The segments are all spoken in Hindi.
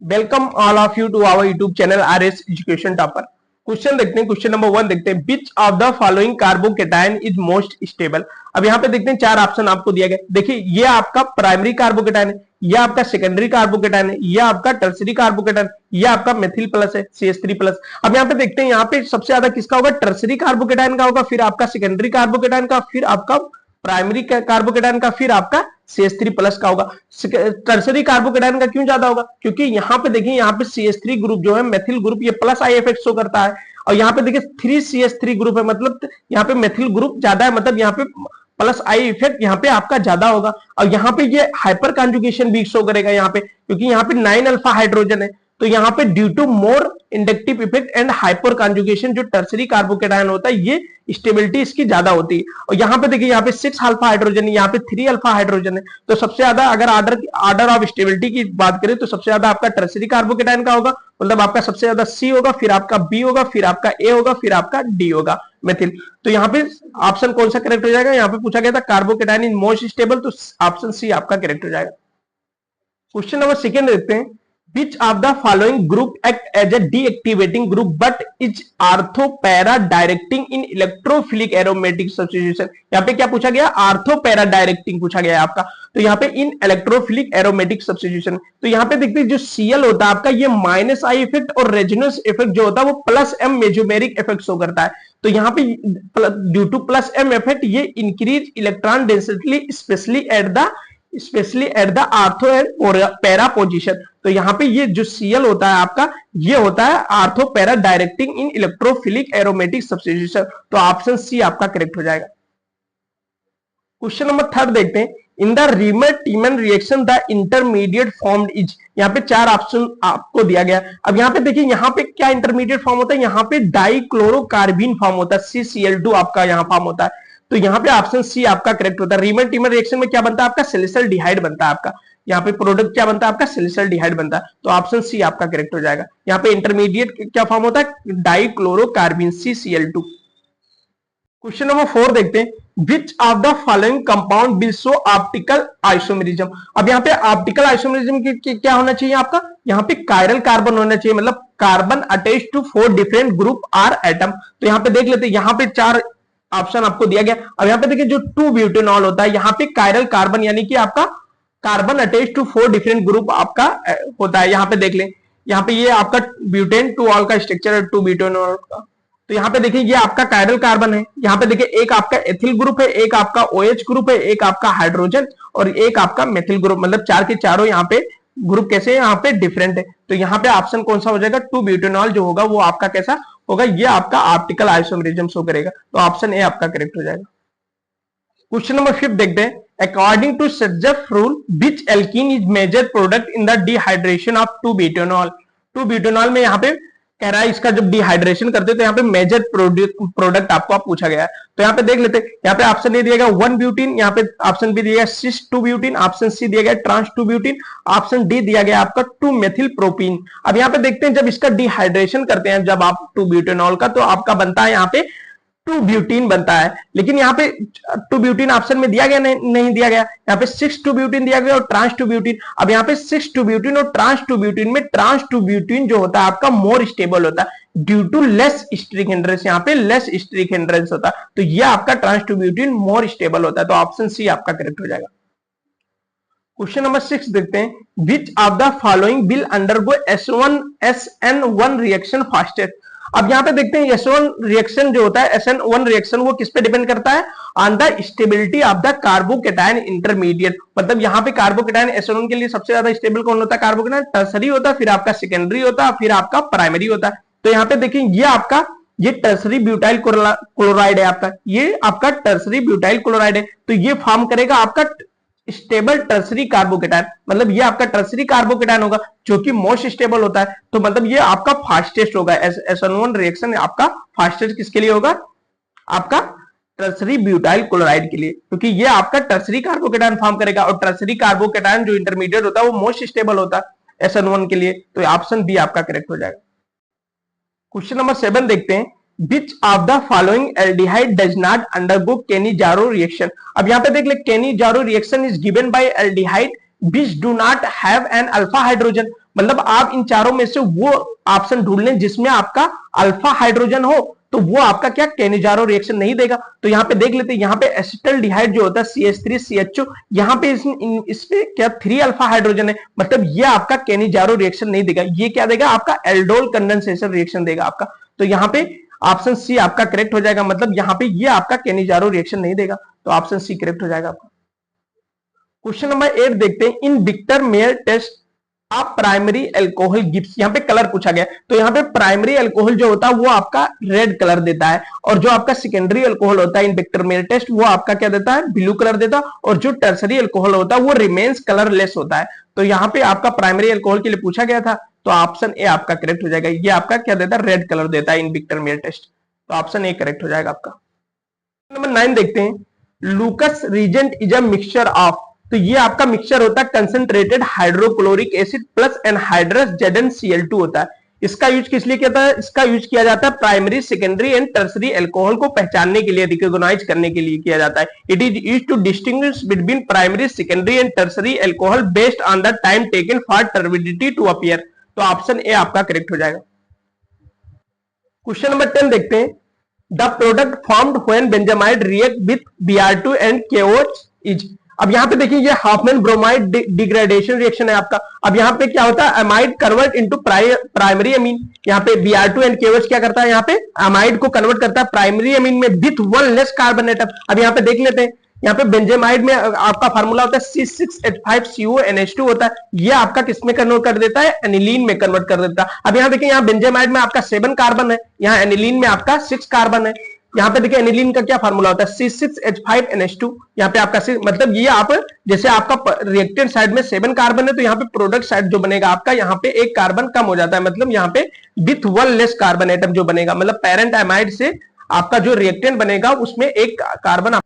Welcome all of you to our YouTube channel R S education topper. Question देखते हैं, क्वेश्चन नंबर 1 देखते हैं, which of the following carbocation is most stable. अब यहाँ पे देखते हैं चार ऑप्शन आपको दिया गया। देखिए ये आपका प्राइमरी कार्बोकेटायन है, ये आपका सेकेंडरी कार्बोकेटायन है, ये आपका टर्सरी कार्बोकेटायन, ये आपका मेथिल प्लस है CH3 प्लस। अब यहाँ पे देखते हैं, यहाँ पे सबसे ज्यादा किसका होगा, टर्सरी कार्बोकेटायन का होगा, फिर आपका सेकेंडरी कार्बोकेटायन का, फिर आपका प्राइमरी कार्बोकेटायन का, फिर आपका CH3 प्लस का होगा। टर्सरी कार्बोकेटायन का क्यों ज्यादा होगा, क्योंकि यहाँ पे देखिए, यहाँ पे CH3 ग्रुप जो है मेथिल ग्रुप, ये प्लस आई इफेक्ट शो करता है, और यहाँ पे देखिए 3CH3 ग्रुप है, मतलब यहाँ पे मेथिल ग्रुप ज्यादा है, मतलब यहाँ पे प्लस आई इफेक्ट यहाँ पे आपका ज्यादा होगा। और यहाँ पे ये हाइपर कॉन्जुगेशन भी शो करेगा यहाँ पे, क्योंकि यहाँ पे 9 अल्फा हाइड्रोजन है, तो यहाँ पे due to more inductive effect and hyperconjugation जो टर्सरी कार्बोकेटायन होता है, ये स्टेबिलिटी इसकी ज्यादा होती है। और यहाँ पे देखिए, यहाँ पे 6 अल्फा हाइड्रोजन है, यहाँ पे 3 अल्फा हाइड्रोजन है, तो सबसे ज्यादा अगर ऑर्डर ऑफ स्टेबिलिटी की बात करें तो सबसे ज्यादा आपका टर्सरी कार्बोकेटायन का होगा, मतलब आपका सबसे ज्यादा C होगा, फिर आपका B होगा, फिर आपका A होगा, फिर आपका D होगा मेथिल। तो यहाँ पे ऑप्शन कौन सा करेक्ट हो जाएगा, यहाँ पे पूछा गया था कार्बोकेटायन इज मोस्ट स्टेबल, तो ऑप्शन C आपका करेक्ट हो जाएगा। क्वेश्चन नंबर 2 देखते हैं, which of the following group act as a deactivating group but is orthopara directing in electrophilic aromatic substitution। यहाँ पे क्या पूछा गया, ऑर्थोपैरा डायरेक्टिंग पूछा गया है आपका, तो यहाँ पे इन इलेक्ट्रोफिलिक एरोमेटिक सब्स्टिट्यूशन। तो यहाँ पे देखते हैं जो Cl होता है आपका, ये माइनस आई इफेक्ट और रेजोनेंस इफेक्ट जो होता है वो plus M mesomeric effect show करता है। तो यहाँ पे due to plus M effect ये increase electron density especially at the ortho and para position. तो यहाँ पे ये जो Cl होता है आपका, ये होता है ortho para directing in electrophilic aromatic substitution, तो ऑप्शन C आपका करेक्ट हो जाएगा। क्वेश्चन नंबर 3 देखते हैं, in the Reimer Tiemann reaction the intermediate formed is. यहाँ पे चार ऑप्शन आपको दिया गया। अब यहाँ पे देखिए, यहाँ पे क्या इंटरमीडिएट फॉर्म होता है, यहाँ पे डाइक्लोरोकार्बिन फॉर्म होता है, CCl2 आपका यहाँ फॉर्म होता है, तो यहाँ पे ऑप्शन C आपका करेक्ट होता है। रीमर टीमर रिएक्शन में क्या बनता है आपका, सिलिसल डिहाइड बनता है आपका, यहाँ पे प्रोडक्ट क्या बनता है आपका, सिलिसल डिहाइड बनता है, तो ऑप्शन C आपका करेक्ट हो जाएगा। यहाँ पे इंटरमीडिएट क्या फॉर्म होता है, डाइक्लोरोकार्बिन CCl2। क्वेश्चन नंबर 4 देखते हैं, which of the following compound will show optical isomerism. अब यहाँ पे ऑप्टिकल आइसोमेरिज्म की क्या होना चाहिए आपका, यहाँ पे कायरल कार्बन होना चाहिए, मतलब carbon attach to 4 different group or atom. तो यहाँ पे देख लेते हैं, यहाँ पे 4 ऑप्शन आपको दिया गया। अब यहाँ पे देखिए, जो 2-ब्यूटेनॉल होता है, यहाँ पे कायरल कार्बन यानी कि आपका carbon attach to 4 different group आपका होता है। यहाँ पे देख लें, यहाँ पे ये आपका ब्यूटेन 2 ऑल का स्ट्रक्चर है 2-ब्यूटेनॉल का, तो यहाँ पे देखिए ये आपका कायरल कार्बन है। यहाँ पे देखिए एक आपका एथिल ग्रुप है, एक आपका OH ग्रुप है, एक आपका हाइड्रोजन और एक आपका मेथिल ग्रुप, मतलब 4 के चारों यहाँ पे ग्रुप कैसे है, यहाँ पे डिफरेंट है। तो यहाँ पे ऑप्शन कौन सा हो जाएगा, 2-ब्यूटेनॉल जो होगा वो आपका कैसा होगा, ये आपका ऑप्टिकल आइसोमेरिज्म शो करेगा, तो ऑप्शन ए आपका करेक्ट हो जाएगा। क्वेश्चन नंबर 5 देखते हैं, according to Saytzeff rule which alkene is major product in the dehydration of two butanol. Two butanol में यहाँ पे कह रहा है, इसका जब डिहाइड्रेशन करते हैं तो यहाँ पे मेजर प्रोडक्ट आपको पूछा गया है। तो यहाँ पे देख लेते हैं, यहाँ पे ऑप्शन ए दिया गया 1-ब्यूटीन, यहाँ पे ऑप्शन बी दिया गया 6-2-ब्यूटीन, ऑप्शन सी दिया गया ट्रांस-2-ब्यूटीन, ऑप्शन डी दिया गया आपका 2-मेथिल प्रोपीन। अब यहाँ पे देखते हैं, जब इसका डिहाइड्रेशन करते हैं जब आप 2-ब्यूटेनॉल का, तो आपका बनता है यहाँ पे 2-ब्यूटीन बनता है, लेकिन यहाँ पे 2-ब्यूटीन ऑप्शन में दिया गया नहीं दिया गया, यहाँ पे 6-2-ब्यूटीन दिया गया और ट्रांस-2-ब्यूटीन। अब यहाँ पे 6-2-ब्यूटीन और ट्रांस-2-ब्यूटीन में ट्रांस-2-ब्यूटीन जो होता है आपका मोर स्टेबल होता है due to less steric hindrance, यहाँ पे लेस स्ट्रिक हिंड्रेंस होता है, तो ये आपका ट्रांस-2-ब्यूटीन मोर स्टेबल होता है, तो ऑप्शन सी आपका करेक्ट हो जाएगा। क्वेश्चन नंबर 6 देखते हैं, which of the following will undergo SN1 reaction fastest. अब यहाँ पे देखते हैं, SN1 रिएक्शन जो होता है, SN1 रिएक्शन वो किस पे डिपेंड करता है, on the stability of the carbocation intermediate. मतलब यहाँ पे कार्बोकेटायन SN1 के लिए सबसे ज्यादा स्टेबल कौन होता है, कार्बोकेटायन टर्सरी होता है, फिर आपका सेकेंडरी होता है, फिर आपका प्राइमरी होता है। तो यहाँ पे देखिए, ये आपका ये टर्सरी ब्यूटाइल क्लोराइड है आपका, ये आपका टर्सरी ब्यूटाइल क्लोराइड है, तो ये फॉर्म करेगा आपका स्टेबल टर्सरी कार्बोकेटायन, मतलब ये आपका टर्सरी कार्बोकेटायन होगा जो कि मोस्ट स्टेबल होता है, तो मतलब ये आपका फास्टेस्ट होगा। SN1 रिएक्शन आपका फास्टेस्ट किसके लिए होगा, आपका टर्सरी ब्यूटाइल क्लोराइड के लिए, क्योंकि ये आपका टर्सरी कार्बोकेटायन फॉर्म करेगा, और टर्सरी कार्बोकेटायन जो इंटरमीडिएट होता है वो मोस्ट स्टेबल होता है SN1 के लिए, तो ऑप्शन बी आपका करेक्ट हो जाएगा। क्वेश्चन नंबर 7 देखते हैं, Which of the following aldehyde does not undergo Cannizzaro reaction। अब यहाँ पे देख ले, Cannizzaro reaction is given by aldehyde which do not have an alpha hydrogen, मतलब आप इन चारों में से वो ऑप्शन ढूंढ लें जिसमें आपका अल्फा हाइड्रोजन हो, तो वो आपका क्या केनिजारो रिएक्शन नहीं देगा। तो यहाँ पे देख लेते हैं, यहाँ पे एसिटल्डिहाइड जो होता है CH3CHO, यहाँ पे इसमें क्या 3 अल्फा हाइड्रोजन है, मतलब ये आपका केनिजारो रिएक्शन नहीं देगा। ये क्या देगा, आपका एल्डोल कंडेंसेशन रिएक्शन देगा आपका। तो यहाँ पे ऑप्शन सी आपका करेक्ट हो जाएगा, मतलब यहाँ पे ये आपका केनिजारो रिएक्शन नहीं देगा, तो ऑप्शन सी करेक्ट हो जाएगा आपका। क्वेश्चन नंबर 8 देखते हैं, इन विक्टर मेयर टेस्ट आप प्राइमरी अल्कोहल गिव्स, यहाँ पे कलर पूछा गया, तो यहाँ पे प्राइमरी अल्कोहल जो होता है वो आपका रेड कलर देता है, और जो आपका सेकेंडरी अल्कोहल होता है इन विक्टर मेयर टेस्ट वो आपका क्या देता है, ब्लू कलर देता है, और जो टर्सरी अल्कोहल होता है वो रिमेन्स कलरलेस होता है। तो यहाँ पे आपका प्राइमरी अल्कोहल के लिए पूछा गया था, तो ऑप्शन ए आपका करेक्ट हो जाएगा। ये आपका क्या देता है, रेड कलर देता है इन विक्टर मेयर टेस्ट, तो ऑप्शन ए करेक्ट हो जाएगा आपका। नंबर 9 देखते हैं, Lucas reagent is a mixture of, तो ये आपका मिक्सचर होता है concentrated hydrochloric acid plus anhydrous ZnCl2 होता है। इसका यूज किस लिए किया जाता है, इसका यूज किया जाता है primary secondary and tertiary alcohol को पहचानने के लिए, रिकॉग्नाइज करने के लिए किया जाता है। It is used to distinguish between primary secondary and tertiary alcohol based on the time taken for turbidity to appear, तो ऑप्शन ए आपका करेक्ट हो जाएगा। क्वेश्चन नंबर 10 देखते हैं, the product formed when benzamide react with Br2 and KOH is, अब यहाँ पे देखिए ये हाफमैन ब्रोमाइड डिग्रेडेशन रिएक्शन है आपका। अब यहाँ पे क्या होता है, amide convert into primary amine, यहाँ पे Br2 एंड KOH क्या करता है, यहाँ पे अमाइड को कन्वर्ट करता है प्राइमरी अमीन में विथ 1 लेस कार्बन एटम। अब यहाँ पे देख लेते हैं, यहाँ पे बेंजामाइड में आपका फार्मूला होता है C6H5CONH2 होता है, ये आपका किसमें कन्वर्ट कर देता है, एनिलीन में कन्वर्ट कर देता है। अब यहाँ देखिए, यहाँ बेंजामाइड में आपका 7 कार्बन है, यहाँ एनिलीन में आपका 6 कार्बन है। यहाँ पे देखिए एनिलीन का क्या फार्मूला होता है, C6H5NH2, यहाँ पे आपका मतलब ये आप जैसे आपका रिएक्टेंट साइड में 7 कार्बन है, तो यहाँ पे प्रोडक्ट साइड जो बनेगा आपका, यहाँ पे 1 कार्बन कम हो जाता है, मतलब यहाँ पे विथ 1 लेस कार्बन एटम जो बनेगा, मतलब पेरेंट एमाइड से आपका जो रिएक्टेंट बनेगा उसमें 1 कार्बन,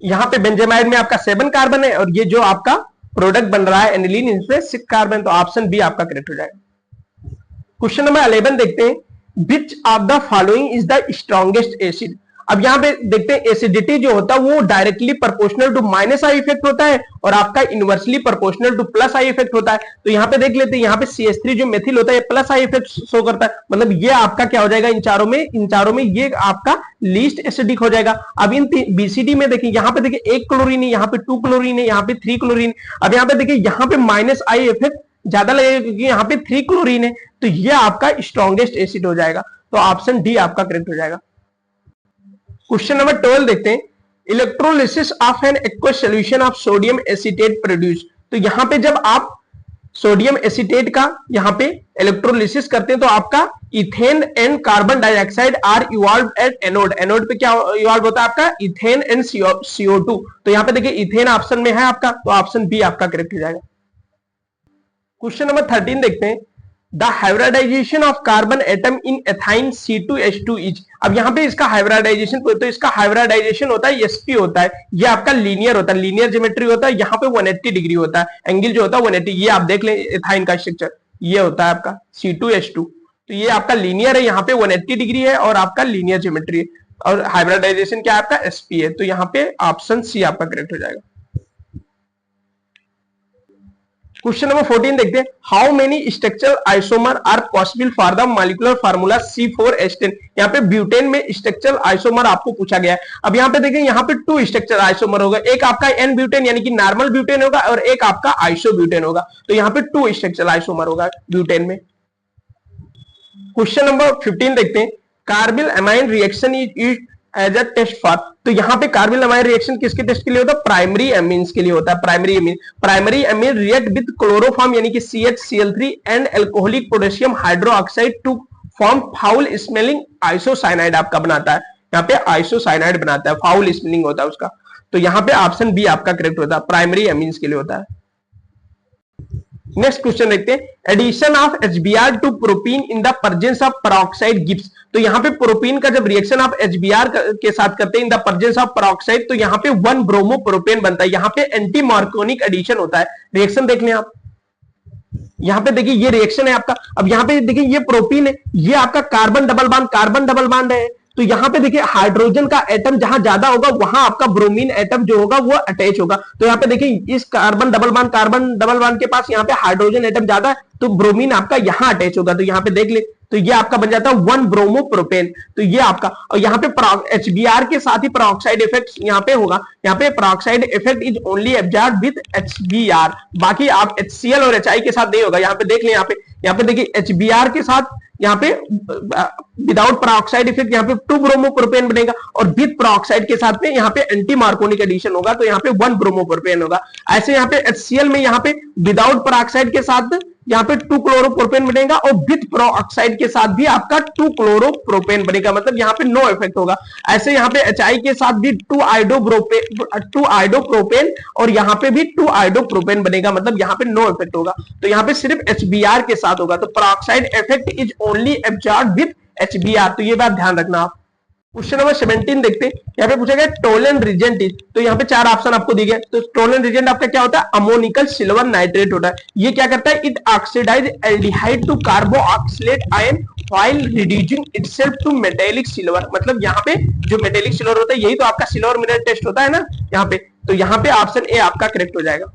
यहाँ पे बेंजामाइड में आपका 7 कार्बन है, और ये जो आपका प्रोडक्ट बन रहा है एनिलीन, इसमें 6 कार्बन, तो ऑप्शन बी आपका करेक्ट हो जाएगा। क्वेश्चन नंबर 11 देखते हैं, which of the following is the strongest acid. अब यहाँ पे देखते हैं, एसिडिटी जो होता है वो directly proportional to minus I effect होता है, और आपका inversely proportional to plus I effect होता है। तो यहाँ पे देख लेते हैं, यहाँ पे CH3 जो मेथिल होता है ये प्लस आई इफेक्ट शो करता है, मतलब ये आपका क्या हो जाएगा, इन चारों में ये आपका लीस्ट एसिडिक हो जाएगा। अब इन BCD में देखिए, यहाँ पे देखिए 1 क्लोरीन है, यहाँ पे 2 क्लोरीन है, यहाँ पे 3 क्लोरीन। अब यहाँ पे देखिए, यहाँ पे माइनस आई इफेक्ट ज्यादा लगेगा क्योंकि यहाँ पे 3 क्लोरीन है, तो ये आपका स्ट्रॉन्गेस्ट एसिड हो जाएगा, तो ऑप्शन डी आपका करेक्ट हो जाएगा। क्वेश्चन नंबर 12 देखते हैं, electrolysis of an aqueous solution of sodium acetate produce, तो यहाँ पे जब आप सोडियम एसीटेट का यहाँ पे इलेक्ट्रोलिसिस करते हैं तो आपका ethane and carbon dioxide are evolve at anode, anode पे क्या इवॉल्व होता है आपका, इथेन एंड CO2, तो यहाँ पे देखिए इथेन ऑप्शन में है आपका, तो ऑप्शन बी आपका करेक्ट हो जाएगा। क्वेश्चन नंबर 13 देखते हैं, the hybridization of carbon atom in ethyne C2H2 is, अब यहाँ पे इसका हाइब्रिडाइजेशन, तो इसका हाइब्रिडाइजेशन होता है sp होता है, ये आपका लीनियर होता है, लीनियर ज्योमेट्री होता है, यहाँ पे 180 डिग्री होता है, एंगल जो होता है 180, ये आप देख लें एथाइन का स्ट्रक्चर, ये होता है आपका C2H2, तो ये आपका लीनियर है, यहाँ पे 180 डिग्री है, और आपका लीनियर ज्योमेट्री है, और हाइब्रिडाइजेशन क्या है आपका sp है, तो यहाँ पे ऑप्शन सी आपका करेक्ट हो जाएगा। क्वेश्चन नंबर 14 देखते हैं, how many structural isomer are possible for the molecular formula C4H10, यहाँ पे ब्यूटेन में स्ट्रक्चरल आइसोमर आपको पूछा गया है। अब यहाँ पे देखें, यहाँ पे 2 स्ट्रक्चरल आइसोमर होगा, एक आपका N ब्यूटेन यानी कि नॉर्मल ब्यूटेन होगा, और एक आपका आइसो ब्यूटेन होगा, तो यहाँ पे 2 स्ट्रक्चरल आइसोमर होगा ब्यूटेन में। क्वेश्चन नंबर 15 देखते हैं, carbylamine reaction is used as a test for, तो यहाँ पे कार्बिल अमाइन रिएक्शन किसके टेस्ट के लिए होता है, प्राइमरी अमीन्स के लिए होता है। Primary amine react with chloroform यानी कि CHCl3 and alcoholic potassium hydroxide to form foul smelling isocyanide आपका बनाता है, यहाँ पे आइसोसाइनाइड बनाता है, फाउल स्मेलिंग होता है उसका, तो यहाँ पे ऑप्शन बी आपका करेक्ट होता है, प्राइमरी अमीन्स के लिए होता है। नेक्स्ट क्वेश्चन देखते हैं, addition of HBr to propene in the presence of peroxide gives, तो यहाँ पे प्रोपीन का जब रिएक्शन आप HBr के साथ करते हैं in the presence of peroxide, तो यहाँ पे 1 ब्रोमो प्रोपेन बनता है, यहाँ पे एंटी मार्कोनिक एडिशन होता है। रिएक्शन देख लें आप, यहाँ पे देखिए ये रिएक्शन है आपका। अब यहाँ पे देखिए ये प्रोपीन है, ये आपका कार्बन डबल बॉन्ड है, तो यहाँ पे देखिए हाइड्रोजन का एटम जहां ज्यादा होगा वहां आपका ब्रोमीन एटम जो होगा वो अटैच होगा। तो यहाँ पे देखिए इस कार्बन डबल बॉन्ड के पास यहाँ पे हाइड्रोजन एटम ज्यादा है, तो ब्रोमीन आपका यहाँ अटैच होगा। तो यहाँ पे देख ले, तो ये आपका बन जाता है 1 ब्रोमो प्रोपेन। तो ये आपका, और यहाँ पे HBr के साथ ही पेरोक्साइड इफेक्ट यहाँ पे होगा। यहाँ पे peroxide effect is only absorb with HBr, बाकी आप HCl और HI के साथ नहीं होगा। यहाँ पे देख ले, यहाँ पे देखिए HBr के साथ यहाँ पे विदाउट पेरोक्साइड इफेक्ट यहाँ पे 2 ब्रोमो प्रोपेन बनेगा, और विद पेरोक्साइड के साथ में यहाँ पे एंटी मार्कोनिक एडिशन होगा, तो यहाँ पे 1 ब्रोमो प्रोपेन होगा। ऐसे यहाँ पे HCl में यहाँ पे विदाउट पेरोक्साइड के साथ यहाँ पे 2 क्लोरोप्रोपेन बनेगा, और विद पेरोक्साइड के साथ भी आपका 2 क्लोरोप्रोपेन बनेगा, मतलब यहाँ पे नो इफेक्ट होगा। ऐसे यहाँ पे HI के साथ भी 2 आइडोप्रोपेन और यहाँ पे भी 2 आइडोप्रोपेन बनेगा, मतलब यहाँ पे नो इफेक्ट होगा। तो यहाँ पे सिर्फ HBr के साथ होगा। तो peroxide effect is only absorb with HBr, तो ये बात ध्यान रखना आप। क्वेश्चन नंबर 17 देखते हैं। यहाँ पे पूछा गया टोलन रिजेंट इज, तो यहाँ पे 4 ऑप्शन आपको दिए गए। तो टोलन रिजेंट आपका क्या होता है? अमोनिकल सिल्वर नाइट्रेट होता है। ये क्या करता है? It oxidise aldehyde to carboxylate ion while reducing itself to metallic silver. मतलब यहाँ पे जो मेटेलिक सिल्वर होता है यही तो आपका सिल्वर मिनरल टेस्ट होता है ना यहाँ पे। तो यहाँ पे ऑप्शन ए आपका करेक्ट हो जाएगा।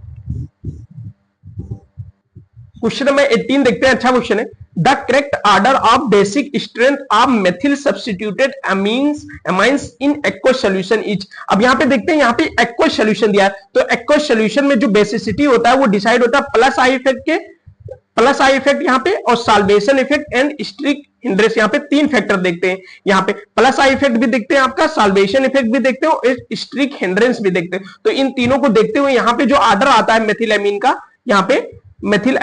क्वेश्चन नंबर 18 देखते हैं। अच्छा क्वेश्चन है। The correct order of basic strength of methyl substituted amines in aqueous solution is. अब यहाँ पे देखते हैं, यहाँ पे एक्वस सॉल्यूशन दिया है, तो एक्वस सॉल्यूशन में जो बेसिसिटी होता है वो डिसाइड होता है प्लस आई इफेक्ट यहाँ पे, और solvation effect and steric hindrance. यहाँ पे 3 फैक्टर देखते हैं। यहाँ पे प्लस आई इफेक्ट भी देखते हैं, आपका साल्वेशन इफेक्ट भी देखते हो, स्ट्रिक हिंड्रेंस भी देखते हैं। तो इन तीनों को देखते हुए यहाँ पे जो ऑर्डर आता है मेथिल अमीन का, यहाँ पे मेथिल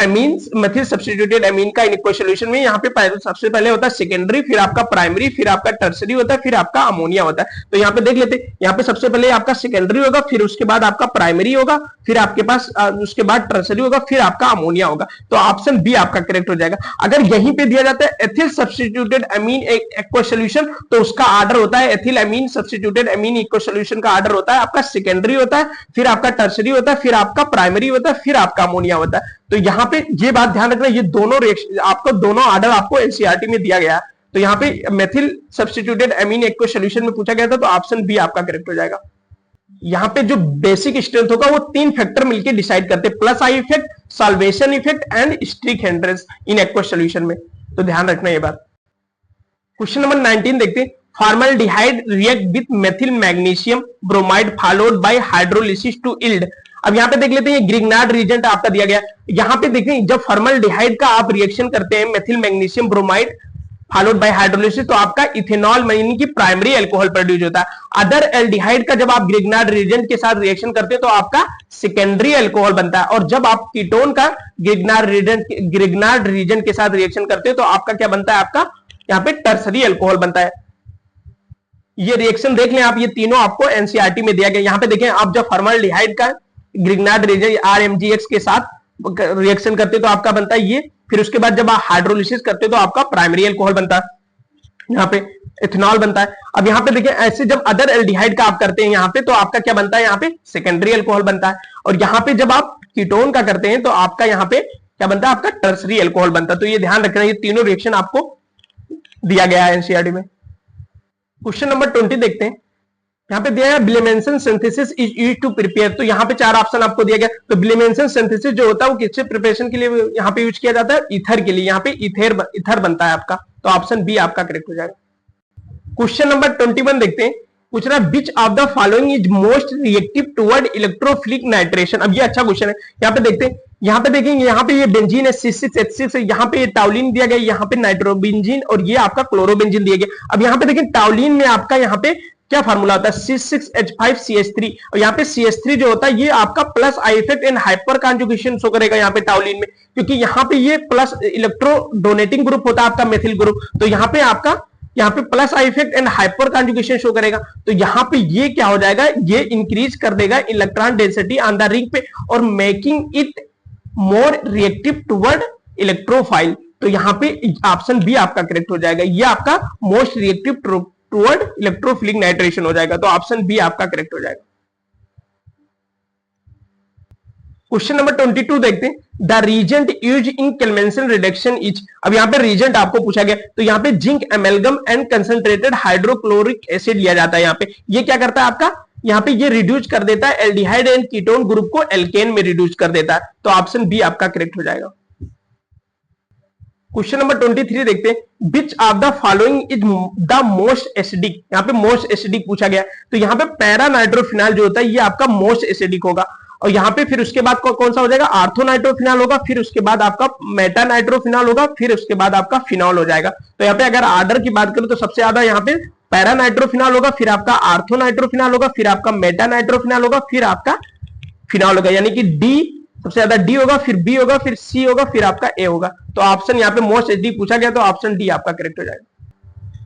सब्स्टिट्यूटेड अमीन का इन इक्वस सॉल्यूशन में यहाँ पे सबसे पहले होता है सेकेंडरी, फिर आपका प्राइमरी, फिर आपका टर्सरी होता है, फिर आपका अमोनिया होता है। तो यहाँ पे देख लेते हैं, यहाँ पे सबसे पहले आपका सेकेंडरी होगा, फिर उसके बाद आपका प्राइमरी होगा, फिर आपके पास उसके बाद टर्सरी होगा, फिर आपका अमोनिया होगा। तो ऑप्शन बी आपका करेक्ट हो जाएगा। अगर यहीं पे दिया जाता है एथिल सब्स्टिट्यूटेड अमीन इक्वस सॉल्यूशन, तो उसका ऑर्डर होता है एथिल अमीन सब्स्टिट्यूटेड अमीन इक्वस सॉल्यूशन का ऑर्डर होता है आपका सेकेंडरी होता है, फिर आपका टर्सरी होता है, फिर आपका प्राइमरी होता है, फिर आपका अमोनिया होता है। तो यहाँ पे ये बात ध्यान रखना, ये दोनों रिएक्शन आपको, दोनों ऑर्डर आपको एनसीईआरटी में दिया गया है। तो यहाँ पे मेथिल सब्स्टिट्यूटेड अमीन एक्वस सॉल्यूशन में पूछा गया था, तो ऑप्शन बी आपका करेक्ट हो जाएगा। यहाँ पे जो बेसिक स्ट्रेंथ होगा वो 3 फैक्टर मिलकर डिसाइड करते हैं, plus I effect, solvation effect and steric hindrance in aqueous solution में। तो ध्यान रखना ये बात। क्वेश्चन नंबर 19 देखते हैं। Formaldehyde react with methyl magnesium bromide followed by hydrolysis to yield. अब यहाँ पे देख लेते हैं, ये ग्रिग्नार्ड रिएजेंट आपका दिया गया। यहाँ पे देखें, जब फॉर्मल्डिहाइड का आप रिएक्शन करते हैं methyl magnesium bromide followed by hydrolysis, तो आपका इथेनॉल यानी कि प्राइमरी अल्कोहल प्रोड्यूस होता है। अदर एल्डिहाइड का जब आप ग्रिग्नार्ड रिएजेंट के साथ रिएक्शन करते हैं तो आपका सेकेंडरी अल्कोहल बनता है, और जब आप कीटोन का ग्रिग्नार्ड रिएजेंट के साथ रिएक्शन करते हैं तो आपका क्या बनता है? आपका यहाँ पे टर्सरी अल्कोहल बनता है। ये रिएक्शन देख लें आप, ये तीनों आपको एनसीईआरटी में दिया गया। यहाँ पे देखें, आप जब फॉर्मल्डिहाइड का ग्रिग्नार्ड रिएजेंट RMgX के साथ रिएक्शन करते तो आपका बनता है ये, फिर उसके बाद जब आप हाइड्रोलिसिस करते तो आपका प्राइमरी अल्कोहल बनता है, यहाँ पे इथेनॉल बनता है। अब यहाँ पे देखिए, ऐसे जब अदर एल्डिहाइड का आप करते हैं यहाँ पे, तो आपका क्या बनता है? यहाँ पे सेकेंडरी अल्कोहल बनता है, और यहाँ पे जब आप कीटोन का करते हैं तो आपका यहाँ पे क्या बनता है? आपका टर्सरी अल्कोहल बनता है। तो ये ध्यान रखना, ये तीनों रिएक्शन आपको दिया गया है एनसीईआरटी में। क्वेश्चन नंबर 20 देखते हैं। यहाँ पे दिया है Williamson synthesis is used to prepare. तो यहाँ पे 4 ऑप्शन आपको दिया गया। तो बिलिमेंसन सिंथेसिस जो होता है वो किससे प्रिपरेशन के लिए यहाँ पे यूज किया जाता है? ईथर के लिए। यहाँ पे ईथर बनता है आपका, तो ऑप्शन बी आपका करेक्ट हो जाएगा। क्वेश्चन नंबर 21 देखते हैं। पूछ रहा है विच of the following is most reactive toward electrophilic nitration. अब ये अच्छा क्वेश्चन है। यहाँ पे देखते हैं, यहाँ पे देखेंगे, यहाँ पे ये बेंजीन है C6H6 है, यहाँ पे टाउलिन दिया गया, यहाँ पे नाइट्रोबेंजीन, और ये आपका क्लोरोबेंजीन दिया गया। अब यहाँ पे देखें, टाउलिन में आपका यहाँ पे क्या फार्मूला होता है? C6H5CH3, और यहाँ पे CH3 जो होता है ये आपका plus I effect and hyper conjugation show करेगा यहाँ पे टाउलिन में, क्योंकि यहाँ पे ये प्लस इलेक्ट्रो डोनेटिंग ग्रुप होता है आपका मेथिल ग्रुप, तो यहाँ पे आपका यहाँ पे plus I effect and hyper conjugation show करेगा। तो यहाँ पे ये क्या हो जाएगा? ये इंक्रीज कर देगा electron density on the ring पे, और making it more reactive toward electrophile. तो यहाँ पे ऑप्शन बी आपका करेक्ट हो जाएगा। ये आपका most reactive toward electrophilic nitration हो जाएगा, तो ऑप्शन बी आपका करेक्ट हो जाएगा। क्वेश्चन नंबर 22 देखते हैं। The reagent use in conventional reduction is, अब यहाँ पे रीजेंट आपको पूछा गया, तो यहाँ पे zinc एमेलगम and concentrated hydrochloric acid लिया जाता है। यहाँ पे ये क्या करता है आपका, यहाँ पे ये रिड्यूस कर देता है एल्डिहाइड एंड कीटोन ग्रुप को एल्केन में रिड्यूस कर देता है। तो ऑप्शन बी आपका करेक्ट हो जाएगा। क्वेश्चन नंबर 23 देखते हैं, which of the following is the most acidic, यहाँ पे मोस्ट एसिडिक पूछा गया, तो यहाँ पे पैरा नाइट्रोफिनॉल जो होता है ये आपका मोस्ट एसिडिक होगा। और यहाँ पे फिर उसके बाद कौन सा हो जाएगा, आर्थो नाइट्रोफिनॉल होगा, फिर उसके बाद आपका मेटा नाइट्रोफिनॉल होगा, फिर उसके बाद आपका फिनॉल हो जाएगा। तो यहाँ पे अगर ऑर्डर की बात करें तो सबसे ज्यादा यहाँ पे पैरा नाइट्रोफिनॉल होगा, फिर आपका आर्थो नाइट्रोफिनॉल होगा, फिर आपका मेटा नाइट्रोफिनॉल होगा, फिर आपका फिनॉल होगा, यानी कि डी सबसे ज्यादा डी होगा, फिर बी होगा, फिर सी होगा, फिर आपका ए होगा। तो ऑप्शन यहाँ पे मोस्ट एसिडिक पूछा गया, तो ऑप्शन डी आपका करेक्ट हो जाएगा।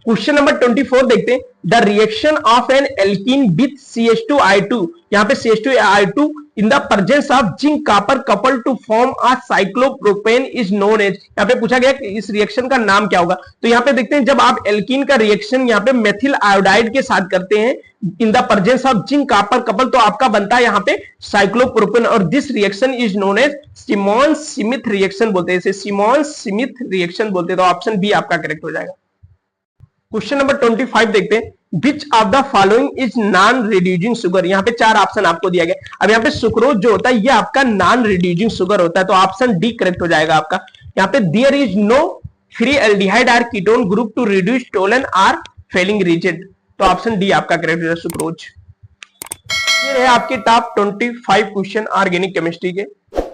क्वेश्चन नंबर 24 देखते हैं, the reaction of an alkene with CH2I2, यहाँ पे CH2I2 in the presence of zinc copper couple to form a cyclopropane is known as, यहाँ पे पूछा गया कि इस रिएक्शन का नाम क्या होगा। तो यहाँ पे देखते हैं, जब आप एल्कीन का रिएक्शन यहाँ पे मेथिल आयोडाइड के साथ करते हैं in the presence of zinc copper couple, तो आपका बनता है यहाँ पे साइक्लोप्रोपेन, और this reaction is known as Simmons Smith reaction बोलते हैं, इसे सिमोन स्मिथ रिएक्शन बोलते हैं। तो ऑप्शन बी आपका करेक्ट हो जाएगा। क्वेश्चन नंबर 25 देखते हैं, which of the following is non reducing sugar, यहाँ पे 4 ऑप्शन आपको दिया गया। अब यहाँ पे सुक्रोज जो होता है ये आपका नॉन रिड्यूसिंग शुगर होता है, तो ऑप्शन डी करेक्ट हो जाएगा आपका। यहाँ पे there is no free aldehyde or ketone group to reduce Tollens or Fehling reagent, तो ऑप्शन डी आपका करेक्ट हो जाएगा, सुक्रोज। ये है आपके टॉप 25 क्वेश्चन ऑर्गेनिक केमिस्ट्री के।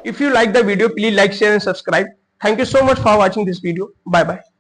If you like the video please like share and subscribe. Thank you so much for watching this video. Bye bye.